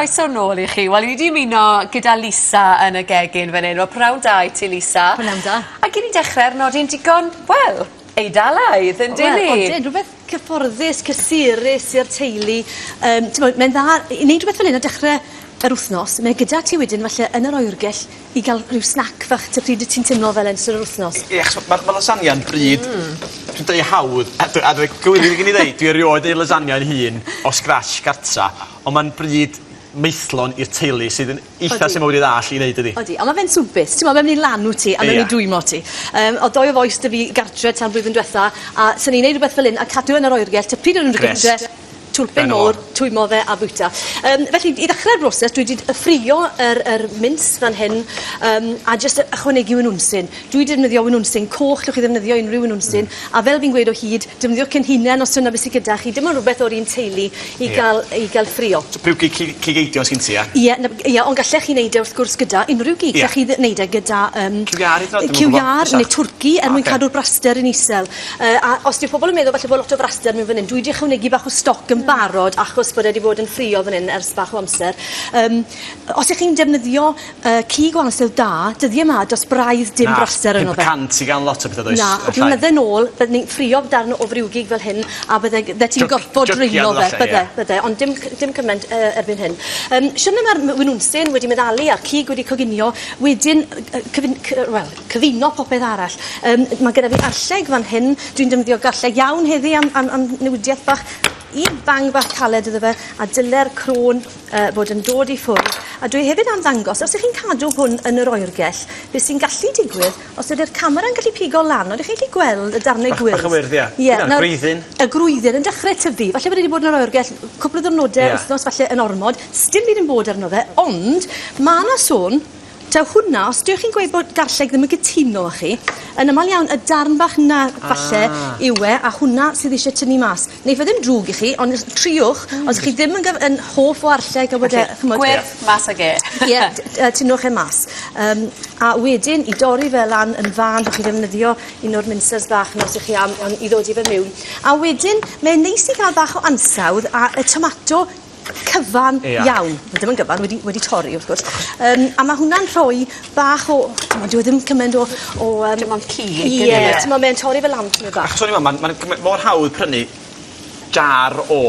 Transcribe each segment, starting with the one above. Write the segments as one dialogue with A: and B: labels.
A: Croeso nôl I chi. Wel, ni wedi ymuno gyda Lisa yn y gegin fan hyn. Wel, prawn da I ti, Lisa.
B: Prawn da.
A: A gyn ni dechrau'r nodi'n digon, wel, eidalaidd, yn dyn ni?
B: Wel, odyn, rhywbeth cyfforddus, cysurus i'r teulu. Mae'n dda, i wneud rhywbeth fel hyn a dechrau yr wythnos, mae gyda ti wedyn falle yn yr oergell I gael rhyw snac fach ta pryd ti'n teimlo fel yn sy'r yr wythnos.
C: Ie, mae lasagna'n bryd, dwi'n dweud hawdd, a dwi'n gwybod gen I ddeud, dwi'n rioed ei lasagna'n hun o scratch gartra, ond mae'n bryd meithlon i'r teulu sydd yn eitha sy'n mawr I ddall I wneud ydi.
B: Odi, ond mae fe'n swbus, ti'n meddwl, mae'n mynd I lanw ti a mae'n mynd I dwymo ti. O doi o fois dy fi gartre tan blwyddyn diwetha, a sy'n ni'n neud rhywbeth fel hyn a cadw yn yr oergell, ta pryd yn rhywbeth gyda twlpen môr, twymo fe a bwyta. Felly, I ddechrau'r broses, dwi wedi ffrio yr mins fan hyn a jyst ychwanegu wynwnsyn. Dwi wedi defnyddio wynwnsyn coch, llwch chi ddefnyddio unrhyw wynwnsyn, a fel fi'n gweud o hyd, defnyddio cynhunen os yna beth sydd gyda chi, dim ond rhywbeth o'r un teulu I gael ffrio.
C: So, rhyw cigeidio sgyn ti,
B: Ie, ond gallech chi wneud e wrth gwrs gyda unrhyw gig, gallech chi wneud e gyda ciwiar neu twrci mwyn cadw'r braster yn isel. A os yw pobl yn meddwl falle bod lot o braster mewn fan hyn, dwi wedi ychwanegu bach o stoc yn barod achos bod wedi bod yn ffrio fan hyn ers bach o amser. Os ych chi'n defnyddio cig o ansel da, dyddi yma dos braidd dim braster yn o fe.
C: 5% I gael lot o beth o does.
B: Na, o blynydde nôl, byddwn ni'n ffrio darn o friwgig fel hyn a bydde ti'n gorfod dreulio fe, bydde, ond dim cymaint erbyn hyn. Siwrna mae'r wynwnsyn wedi meddalu a'r cig wedi coginio, wedyn cyfuno popeth arall. Mae gyda fi arlleg fan hyn, dwi'n defnyddio garlleg iawn heddi am newidiaeth bach, un bang bach caled iddo fe, a dyle'r crôn bod yn dod I ffwrdd. A dwi hefyd am ddangos, os ych chi'n cadw hwn yn yr oergell, beth sy'n gallu digwydd, os ydy'r camera'n gallu pigo lan, ond ych chi'n gallu gweld y darnau gwyrdd.
C: Bach o wyrdd, ie. Grwyddyn.
B: Y grwyddyn yn dechrau tyfu. Falle bod wedi bod yn yr oergell cwpl o ddwrnodau, wythnos falle yn ormod, sdim byd yn bod arno fe, ond mae yna sôn, taw hwnna, os ydych chi'n gweud bod garlleg ddim yn gytuno â chi, yn amal iawn y darn bach na falle yw e, a hwnna sydd eisiau tynnu mas. Neu fe ddim drwg I chi, ond triwch, os chi ddim yn hoff o arlleg a bod e...
A: Gwyrth mas ag e.
B: Ie, tynwch e mas. A wedyn, I dorri fe lan yn fan, chi ddefnyddio un o'r minsers bach nos I chi am I ddod I fe mewn. A wedyn, mae'n neis I gael bach o ansawdd a y tomato cyfan iawn. Dim yn gyfan, wedi torri wrth gwrs. A mae hwnna'n rhoi bach o... Dwi ddim cymaint o...
A: Dim ond cig.
B: Ie, mae'n torri fel lant yn y bach.
C: Mae'n mor hawdd prynu jar o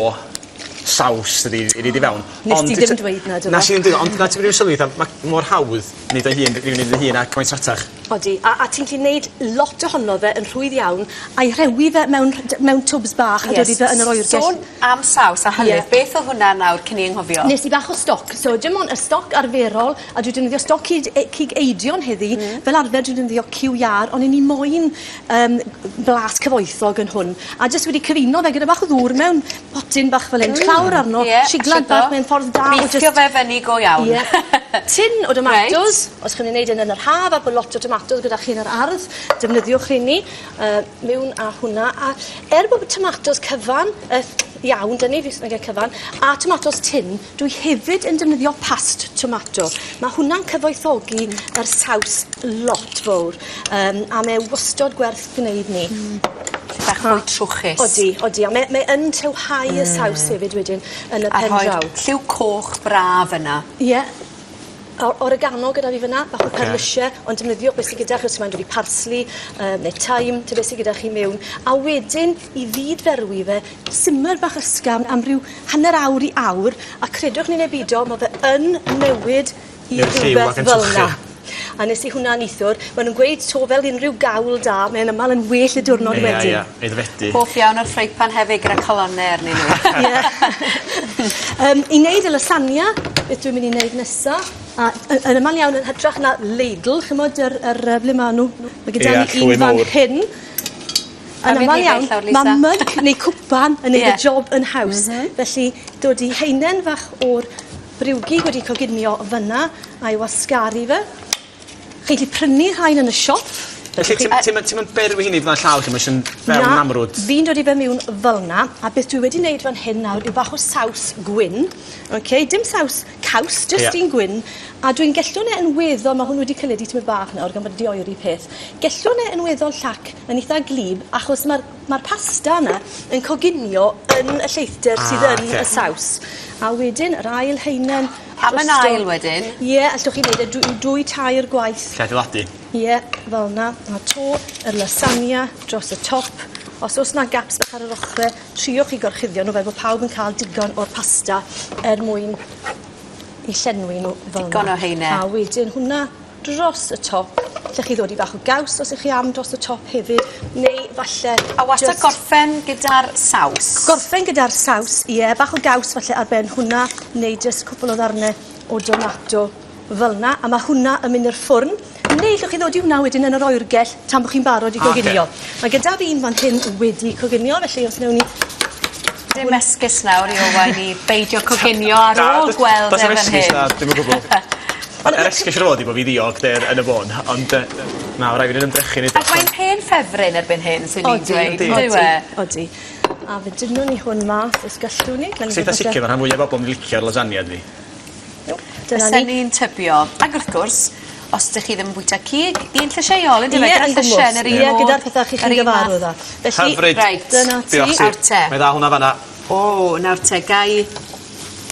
C: saws ydi I fewn.
B: Nes ti ddim dweud na, dyma.
C: Nes I ddim dweud, ond na ti'n rhyw sylwi, mae mor hawdd wneud o hun a cymaint ratach.
B: Odi, a ti'n gallu gwneud lot ohono fe yn rhwydd iawn a'i rhewi fe mewn twbs bach a dod I fe yn yr oergell.
A: Sôn am saws a hynny, beth o hwnna nawr cyn I anghofio?
B: Nes I bach o stoc, so dim ond y stoc arferol a dwi'n defnyddio stoc cig eidion heddi, fel arfer dwi'n defnyddio ciwiar, ond I ni moyn blas cyfoethog yn hwn. A jyst wedi cyfuno fe gyda bach o ddŵr mewn potyn bach fel hyn, clawr arno, siglad bach mewn ffordd da.
A: Meithio fe fyny go iawn.
B: Tin o tomatos, os chi'n gwneud yn yr haf a bod lot o tomatos gyda chi yn yr ardd, defnyddiwch rheini mewn a hwnna. A bod tomatos cyfan, iawn, dynnu fi sy'n cyfan, a tomatos tin, dwi hefyd yn defnyddio past tomato. Mae hwnna'n cyfoethogi yr saws lot fawr, a mae wastod gwerth gwneud ni.
A: Bach fwy trwchus.
B: Odi, a mae yn tywhau y saws hefyd wedyn yn y pen draw.
A: A rhoi lliw coch braf yna.
B: Ie. Oregano gyda fi fyna, bach o perlysiau, ond defnyddio beth sydd gyda chi os mae'n dod I parsli, neu thyme, te beth sydd gyda chi mewn. A wedyn, I fyd ferwi fe, simmer bach ysgafn am ryw hanner awr I awr, a credwch ni'n ebido, mae fe yn newid I rhywbeth fel yna. A nes I hwnna'n eithwr, maen nhw'n gweud to fel unrhyw gawl da, mae'n ymal yn well y diwrnod wedyn.
C: Ie, eidfedu.
A: Hoff iawn o'r ffreipan hefyd gyda colonau arnyn nhw.
B: I wneud y lasagne, beth dwi'n mynd I wneud nesaf, a yn ymal iawn yn hytrach na leidl, chymod ble maen nhw. Mae gyda ni un fan hyn. Yn ymal iawn, mae myg neu cwpan yn neud y job yn haws. Felly, dod I heinen fach o'r briwgig wedi coginio fyna a'i wasgaru fe. Chi gallu prynu rhain yn y siop.
C: Felly, ti'n berwi hynny fyddai'n llaw lle mae eisiau fewn amrwd?
B: Fi'n dod i fe mewn fel na, a beth dwi wedi wneud fan hyn nawr yw bach o saws gwyn. Dim saws caws, just un gwyn. A dwi'n gellwn e yn weddol, mae hwn wedi cyledu tymor bach nawr, gan bod wedi oeri peth. Gellwn e yn weddol llac yn eitha glib, achos mae'r pasta yna yn coginio yn y lleithder sydd yn y saws. A wedyn, yr ail heinen...
A: A mae'n ail wedyn?
B: Ie, allwch chi wneud e dwy tair gwaith.
C: Lle adeiladu?
B: Ie, fel yna. A to, yr lasagne dros y top. Os oes yna gaps bach ar yr ochrau, triwch i gorchuddio nhw fel bod pawb yn cael digon o'r pasta mwyn i llenwi nhw fel yna.
A: Digon o heine.
B: A wedyn hwnna dros y top. Lle chi ddod i bach o gaws os ych chi am dros y top hefyd, neu falle...
A: A wastad gorffen gyda'r saws?
B: Gorffen gyda'r saws, ie, bach o gaws falle ar ben hwnna, neu jyst cwpl o ddarnau o domato fel yna, a mae hwnna yn mynd i'r ffwrn. Neu llwch chi ddod i hwnna wedyn yn yr oergell tan bod chi'n barod i coginio. Mae gyda fi'n fan hyn wedi coginio, felly os newn ni...
A: Dim esgus nawr i Owain i beidio coginio ar ôl gweld
C: efo'n hyn.
A: hyn.
C: Dim yn gwybod. Yr esgus rhod i bod fi ddiog yn y bôn, ond na, rai fi'n ymdrechu ni.
A: Ac mae'n hen ffefryn erbyn hyn, sy'n ni'n dweud.
B: Odi. A fe dynwn ni hwn mas os gallwn ni.
C: Sy'n sicr, mae'n rhan fwyaf bobl yn licio'r lasagne fi.
A: Fysa ni'n tybio. Ac wrth gwrs, os ydych chi ddim yn bwyta cig, un llysieuol, ynddo fe? Gyda'r llysiau yn yr un
B: modd. Ie, gyda'r pethau chi chi'n gyfarwydd â.
C: Hyfryd.
B: Dyna ti.
A: Nawr te.
C: Mae dda hwnna fanna.
A: O, nawr te, gai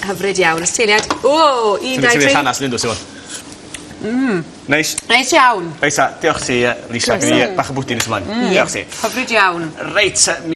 A: hyfryd iawn. Ystyliad. O, 1, 2, 3.
C: Ti'n mynd llanas Lindw, Simon? Neis.
A: Neis iawn.
C: Reisa, diolch ti, Lisa. Bach o bwdyn nes ymlaen. Diolch ti.
A: Hyfryd iawn.
C: Reit,